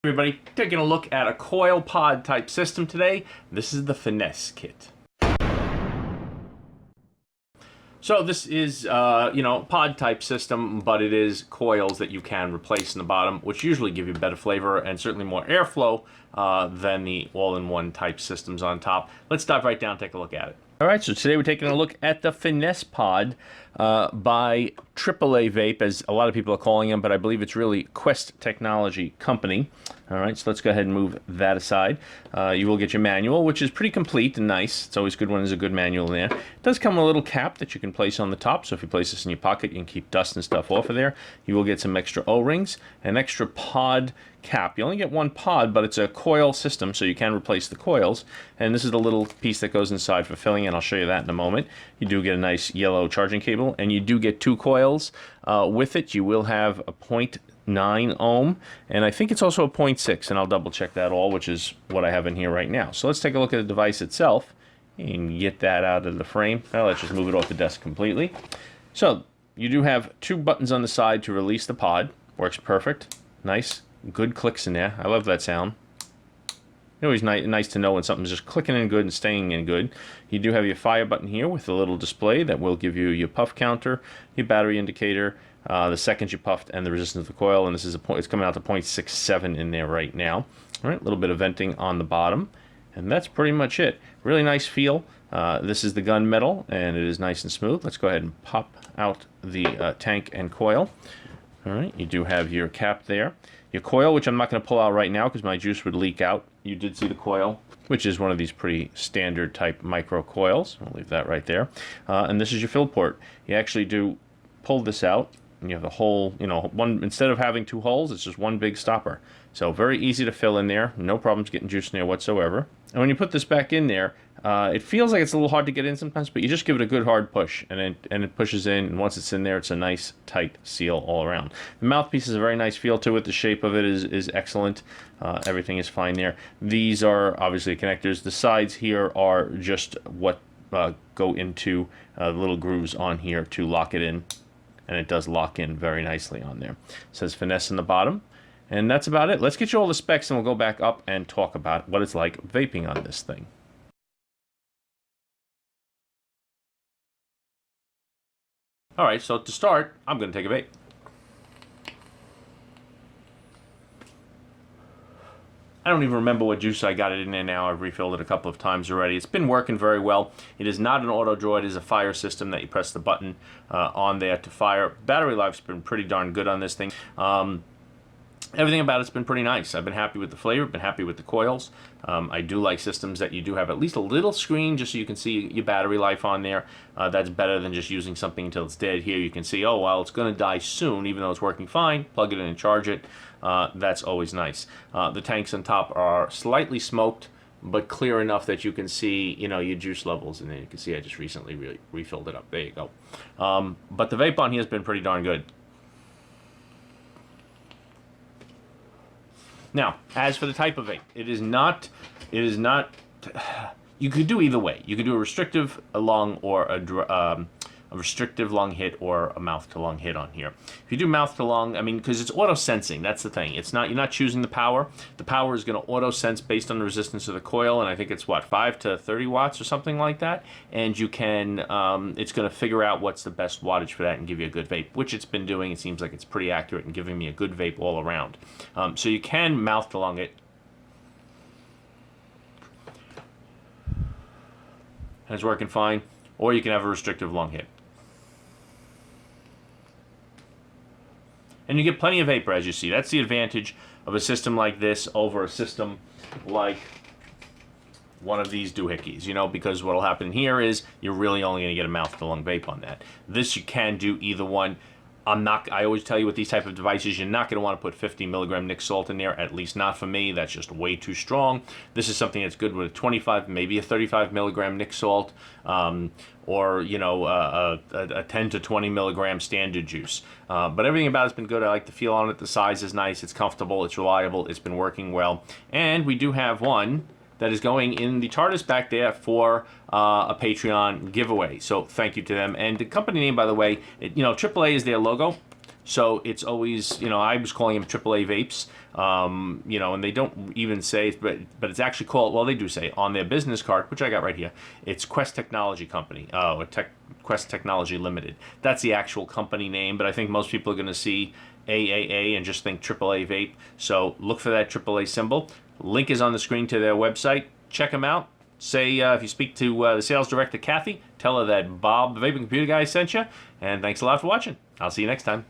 Everybody, taking a look at a coil pod type system today. This is the Finesse Kit. So this is, pod type system, but it is coils that you can replace in the bottom, which usually give you better flavor and certainly more airflow than the all-in-one type systems on top. Let's dive right down and take a look at it. All right, so today we're taking a look at the Finesse Pod by AAA Vape, as a lot of people are calling them, but I believe it's really Quest Technology Company. All right, so let's go ahead and move that aside. You will get your manual, which is pretty complete and nice. It's always good when there's a good manual in there. It does come with a little cap that you can place on the top, so if you place this in your pocket, you can keep dust and stuff off of there. You will get some extra O-rings, an extra pod cap. You only get one pod, but it's a coil system, so you can replace the coils. And this is the little piece that goes inside for filling, and I'll show you that in a moment. You do get a nice yellow charging cable, and you do get two coils with it. You will have a 0.9 ohm, and I think it's also a 0.6, and I'll double check that all, which is what I have in here right now. So let's take a look at the device itself and get that out of the frame. Now let's just move it off the desk completely. So you do have two buttons on the side to release the pod. Works perfect. Nice. Good clicks in there. I love that sound. It's always nice to know when something's just clicking in good and staying in good. You do have your fire button here with a little display that will give you your puff counter, your battery indicator, the seconds you puffed, and the resistance of the coil. And this is it's coming out to 0.67 in there right now. All right, a little bit of venting on the bottom, and that's pretty much it. Really nice feel. This is the gunmetal, and it is nice and smooth. Let's go ahead and pop out the tank and coil. All right, you do have your cap there. Your coil, which I'm not going to pull out right now because my juice would leak out. You did see the coil, which is one of these pretty standard type micro coils. I'll leave that right there. And this is your fill port. You actually do pull this out, and you have the whole, one, instead of having two holes, it's just one big stopper. So very easy to fill in there. No problems getting juice in there whatsoever. And when you put this back in there, it feels like it's a little hard to get in sometimes, but you just give it a good hard push, and it pushes in, and once it's in there, it's a nice, tight seal all around. The mouthpiece has a very nice feel to it. The shape of it is excellent. Everything is fine there. These are obviously connectors. The sides here are just what go into the little grooves on here to lock it in, and it does lock in very nicely on there. It says Finesse in the bottom, and that's about it. Let's get you all the specs, and we'll go back up and talk about what it's like vaping on this thing. All right, so to start, I'm going to take a vape. I don't even remember what juice I got it in there now. I've refilled it a couple of times already. It's been working very well. It is not an auto draw. It is a fire system that you press the button on there to fire. Battery life's been pretty darn good on this thing. Everything about it's been pretty nice. I've been happy with the flavor, been happy with the coils. I do like systems that you do have at least a little screen just so you can see your battery life on there. That's better than just using something until it's dead. Here you can see, oh, well, it's going to die soon, even though it's working fine. Plug it in and charge it. That's always nice. The tanks on top are slightly smoked, but clear enough that you can see, your juice levels. And then you can see I just recently refilled it up. There you go. But the vape on here has been pretty darn good. Now, as for the type of vape, it is not, you could do either way. You could do a restrictive, a lung, or a restrictive lung hit, or a mouth to lung hit on here. If you do mouth to lung, because it's auto sensing, that's the thing. It's not, you're not choosing the power. The power is going to auto sense based on the resistance of the coil, and I think it's what, 5 to 30 watts or something like that. And you can, it's going to figure out what's the best wattage for that and give you a good vape, which it's been doing. It seems like it's pretty accurate and giving me a good vape all around. So you can mouth to lung it. And it's working fine. Or you can have a restrictive lung hit. And you get plenty of vapor, as you see. That's the advantage of a system like this over a system like one of these doohickeys, because what will happen here is you're really only going to get a mouth-to-lung vape on that. This, you can do either one. I always tell you with these type of devices, you're not going to want to put 50 milligram Nic salt in there, at least not for me. That's just way too strong. This is something that's good with a 25, maybe a 35 milligram Nic salt, or a 10 to 20 milligram standard juice. But everything about it's been good. I like the feel on it. The size is nice. It's comfortable. It's reliable. It's been working well. And we do have one that is going in the TARDIS back there for a Patreon giveaway. So thank you to them. And the company name, by the way, AAA is their logo. So it's always, I was calling them AAA vapes, and they don't even say, but it's actually called, well, they do say on their business card, which I got right here, it's Quest Technology Company, or Quest Technology Limited. That's the actual company name, but I think most people are going to see AAA and just think AAA vape. So look for that AAA symbol. Link is on the screen to their website. Check them out. Say, if you speak to the sales director, Kathy, tell her that Bob, the vaping computer guy, sent you. And thanks a lot for watching. I'll see you next time.